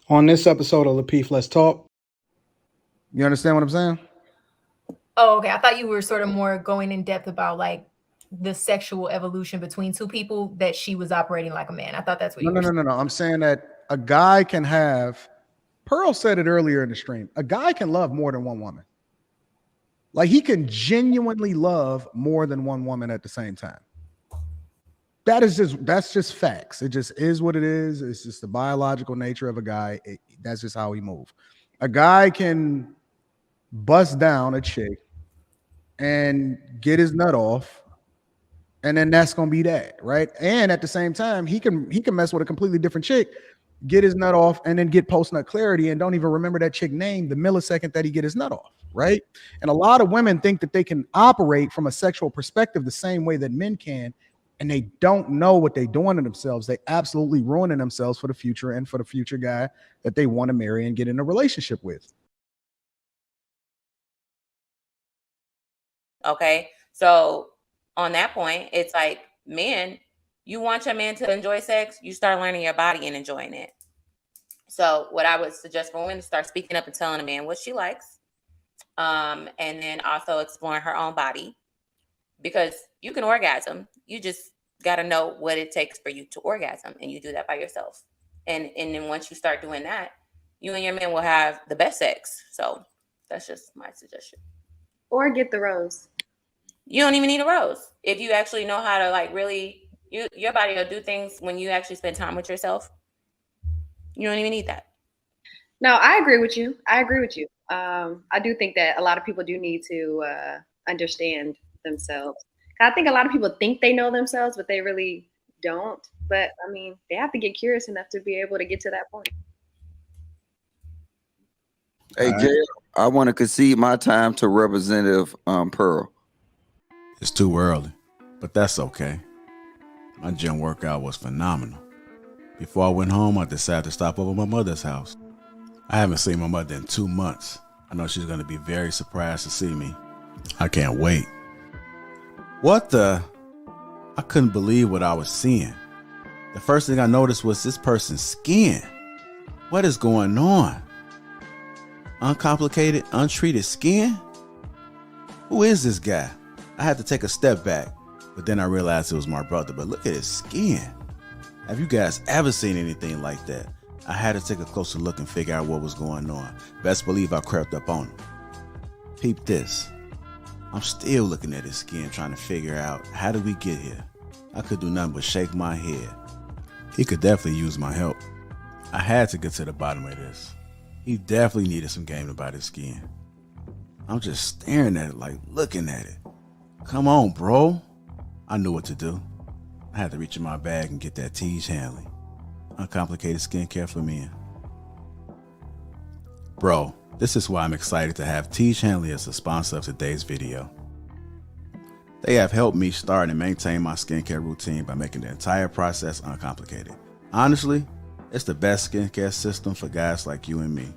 On this episode of Lapeef, Let's Talk. You understand what I'm saying? Oh, okay. I thought you were sort of more going in depth about like the sexual evolution between two people, that she was operating like a man. I thought that's what you were saying. No. I'm saying that a guy can have, Pearl said it earlier in the stream, a guy can love more than one woman. Like he can genuinely love more than one woman at the same time. That's just facts. It just is what it is. It's just the biological nature of a guy. That's just how he moves. A guy can bust down a chick and get his nut off, and then that's gonna be that, right? And at the same time, he can mess with a completely different chick, get his nut off, and then get post nut clarity and don't even remember that chick name the millisecond that he get his nut off, right? And a lot of women think that they can operate from a sexual perspective the same way that men can, and they don't know what they're doing to themselves. They absolutely ruining themselves for the future and for the future guy that they want to marry and get in a relationship with. Okay, so on that point, it's like, men, you want your man to enjoy sex, you start learning your body and enjoying it. So what I would suggest for women is start speaking up and telling a man what she likes, and then also exploring her own body, because you can orgasm. You just got to know what it takes for you to orgasm, and you do that by yourself. And then once you start doing that, you and your man will have the best sex. So that's just my suggestion. Or get the rose. You don't even need a rose. If you actually know how to like really, your body will do things when you actually spend time with yourself. You don't even need that. No, I agree with you. I do think that a lot of people do need to understand themselves. I think a lot of people think they know themselves, but they really don't. But I mean, they have to get curious enough to be able to get to that point. Hey, Jay, I want to concede my time to Representative Pearl. It's too early, but that's okay. My gym workout was phenomenal. Before I went home, I decided to stop over at my mother's house. I haven't seen my mother in 2 months. I know she's going to be very surprised to see me. I can't wait. What the? I couldn't believe what I was seeing. The first thing I noticed was this person's skin. What is going on? Uncomplicated, untreated skin? Who is this guy? I had to take a step back, but then I realized it was my brother. But look at his skin. Have you guys ever seen anything like that? I had to take a closer look and figure out what was going on. Best believe I crept up on him. Peep this. I'm still looking at his skin, trying to figure out, how did we get here? I could do nothing but shake my head. He could definitely use my help. I had to get to the bottom of this. He definitely needed some game about his skin. I'm just staring at it, like looking at it. Come on, bro. I knew what to do. I had to reach in my bag and get that Tiege Hanley. Uncomplicated skincare for men. Bro, this is why I'm excited to have Tiege Hanley as a sponsor of today's video. They have helped me start and maintain my skincare routine by making the entire process uncomplicated. Honestly, it's the best skincare system for guys like you and me.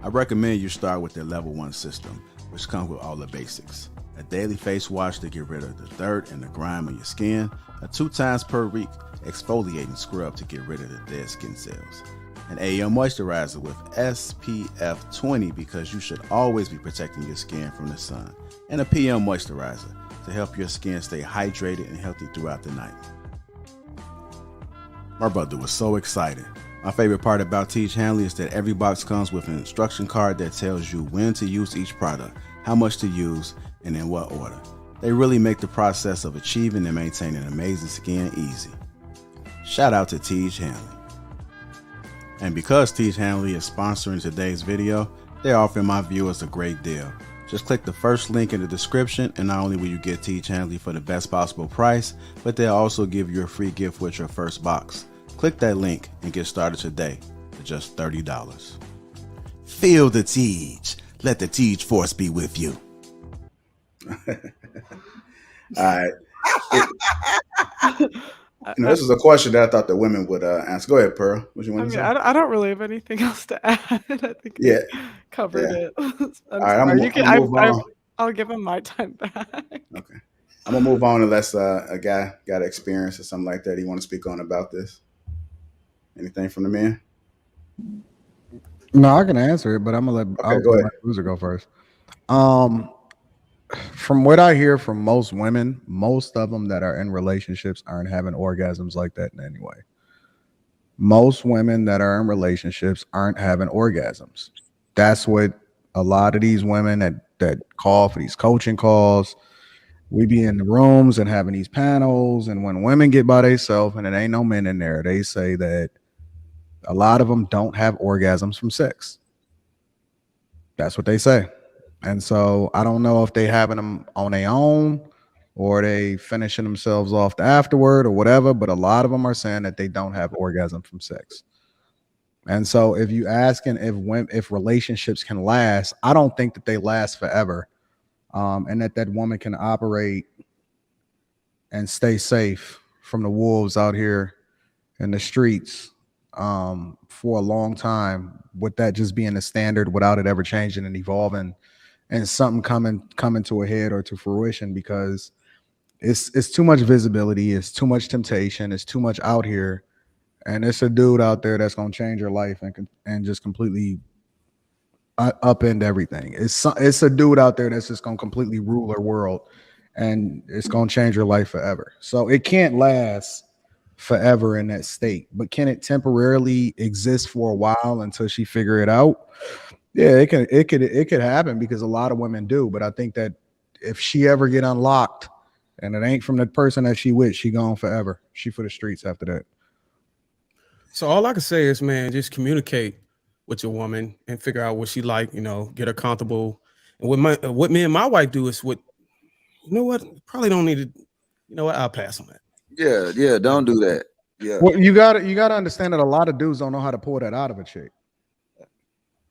I recommend you start with their level 1 system, which comes with all the basics. A daily face wash to get rid of the dirt and the grime on your skin, a 2 times per week exfoliating scrub to get rid of the dead skin cells, an AM moisturizer with SPF 20 because you should always be protecting your skin from the sun, and a PM moisturizer to help your skin stay hydrated and healthy throughout the night. My brother was so excited. My favorite part about Tiege Hanley is that every box comes with an instruction card that tells you when to use each product, how much to use, and in what order. They really make the process of achieving and maintaining amazing skin easy. Shout out to Tiege Hanley. And because Tiege Hanley is sponsoring today's video, they're offering my viewers a great deal. Just click the first link in the description, and not only will you get Tiege Hanley for the best possible price, but they'll also give you a free gift with your first box. Click that link and get started today for just $30. Feel the Tiege. Let the Tiege force be with you. All right. This is a question that I thought the women would answer. Go ahead, Pearl. What you want to say? I don't really have anything else to add. I think we covered it. All right, I'll give him my time back. Okay. I'm going to move on unless a guy got experience or something like that he want to speak on about this. Anything from the men? No, I can answer it, but I'm gonna let Okay, go ahead. Bruiser go first. From what I hear from most women, most of them that are in relationships aren't having orgasms like that in any way. Most women that are in relationships aren't having orgasms. That's what a lot of these women that call for these coaching calls. We be in the rooms and having these panels, and when women get by themselves and it ain't no men in there, they say that a lot of them don't have orgasms from sex. That's what they say. And so I don't know if they having them on their own or they finishing themselves off afterward or whatever, but a lot of them are saying that they don't have orgasm from sex. And so if you asking if relationships can last, I don't think that they last forever. And that woman can operate and stay safe from the wolves out here in the streets for a long time, with that just being the standard without it ever changing and evolving and something coming to a head or to fruition, because it's too much visibility, it's too much temptation, it's too much out here, and it's a dude out there that's going to change your life and just completely upend everything. It's a dude out there that's just going to completely rule our world, and it's going to change your life forever. So it can't last forever in that state, but can it temporarily exist for a while until she figure it out? Yeah, it could happen, because a lot of women do. But I think that if she ever get unlocked and it ain't from the person that she with, she gone forever. She for the streets after that. So all I can say is, man, just communicate with your woman and figure out what she like, get her comfortable. And what me and my wife do is probably don't need to, I'll pass on that. Yeah, don't do that. Yeah. Well, you gotta understand that a lot of dudes don't know how to pull that out of a chick.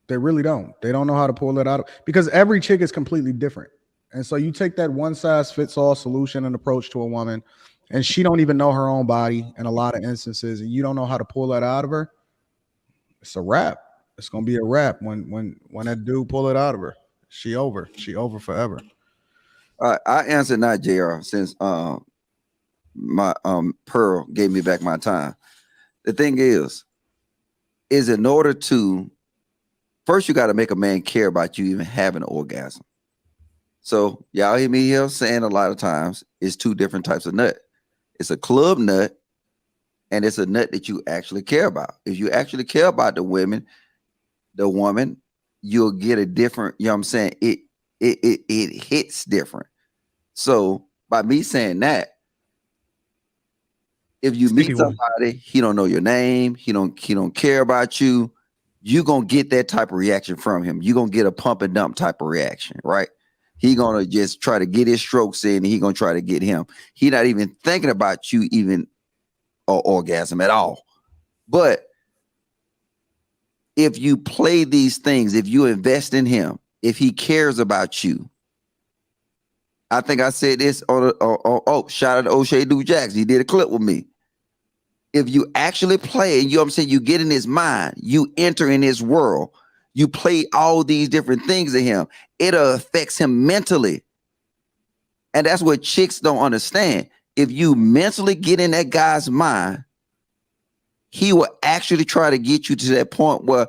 They really don't. They don't know how to pull it out because every chick is completely different. And so you take that one size fits all solution and approach to a woman, and she don't even know her own body in a lot of instances, and you don't know how to pull that out of her. It's a wrap. It's gonna be a wrap when that dude pull it out of her. She over forever. All right, I answered not JR, since my Pearl gave me back my time. The thing is in order to first, you got to make a man care about you even having an orgasm. So y'all hear me here saying a lot of times it's two different types of nut. It's a club nut, and it's a nut that you actually care about. If you actually care about the woman, you'll get a different, you know what I'm saying? It hits different. So by me saying that, if you meet somebody, he don't know your name, he don't care about you, you're gonna get that type of reaction from him. You're gonna get a pump and dump type of reaction, right? He gonna just try to get his strokes in, and he gonna try to get him. He not even thinking about you even or orgasm at all. But if you play these things, if you invest in him, if he cares about you, I think I said this on shout out to O'Shea Duke Jackson. He did a clip with me. If you actually play, you know what I'm saying, you get in his mind, you enter in his world, you play all these different things to him, it affects him mentally. And that's what chicks don't understand. If you mentally get in that guy's mind, he will actually try to get you to that point where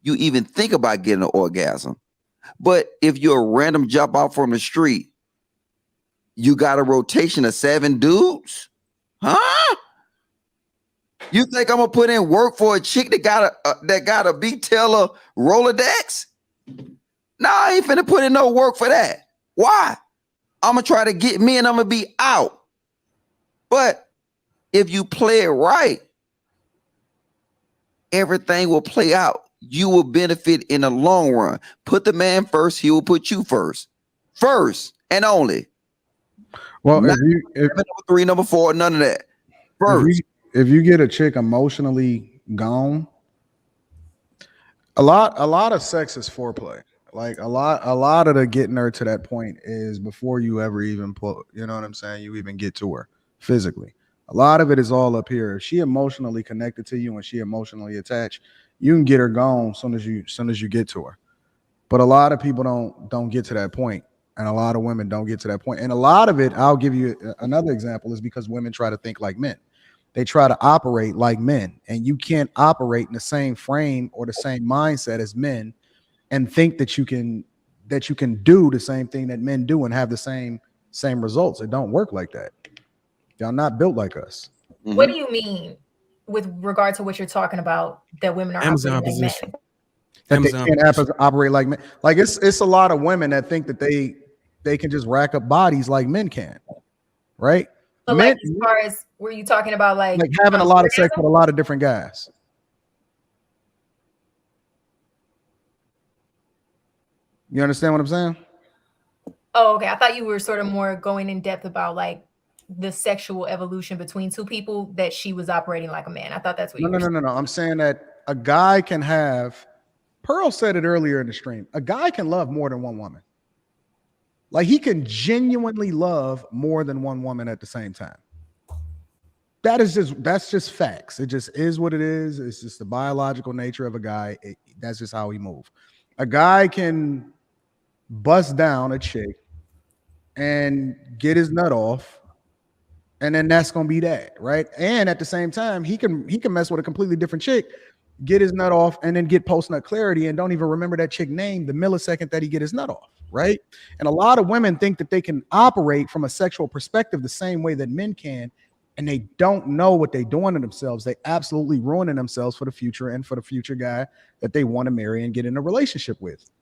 you even think about getting an orgasm. But if you're a random jump out from the street, you got a rotation of 7 dudes? Huh? You think I'm gonna put in work for a chick that got a B Taylor Rolodex? No, I ain't finna put in no work for that. Why? I'm gonna try to get me and I'm gonna be out. But if you play it right, everything will play out. You will benefit in the long run. Put the man first, he will put you first. First and only. Well, if number 3, number 4, none of that. First. If you get a chick emotionally gone, a lot of sex is foreplay. Like a lot of the getting her to that point is before you ever even pull, you know what I'm saying? You even get to her physically. A lot of it is all up here. If she emotionally connected to you and she emotionally attached, you can get her gone soon as you get to her. But a lot of people don't get to that point, and a lot of women don't get to that point. And a lot of it, I'll give you another example, is because women try to think like men. they try to operate like men, and you can't operate in the same frame or the same mindset as men and think that you can do the same thing that men do and have the same results. It don't work like that. Y'all not built like us. What do you mean with regard to what you're talking about, that women are Amazon operating like position. men? That Amazon they can't position. operate like men. Like it's a lot of women that think that they can just rack up bodies like men can, right? But Men, like, as far as, were you talking about like having a lot of sex with a lot of different guys. You understand what I'm saying? Oh, okay. I thought you were sort of more going in depth about like the sexual evolution between two people, that she was operating like a man. I thought that's what you were saying. No. I'm saying that a guy can have, Pearl said it earlier in the stream, a guy can love more than one woman. Like he can genuinely love more than one woman at the same time. That's just facts. It just is what it is. It's just the biological nature of a guy. That's just how he moves. A guy can bust down a chick and get his nut off, and then that's gonna be that, right? And at the same time, he can mess with a completely different chick, get his nut off, and then get post nut clarity and don't even remember that chick name the millisecond that he get his nut off, right? And a lot of women think that they can operate from a sexual perspective the same way that men can, and they don't know what they're doing to themselves. They absolutely ruining themselves for the future and for the future guy that they want to marry and get in a relationship with.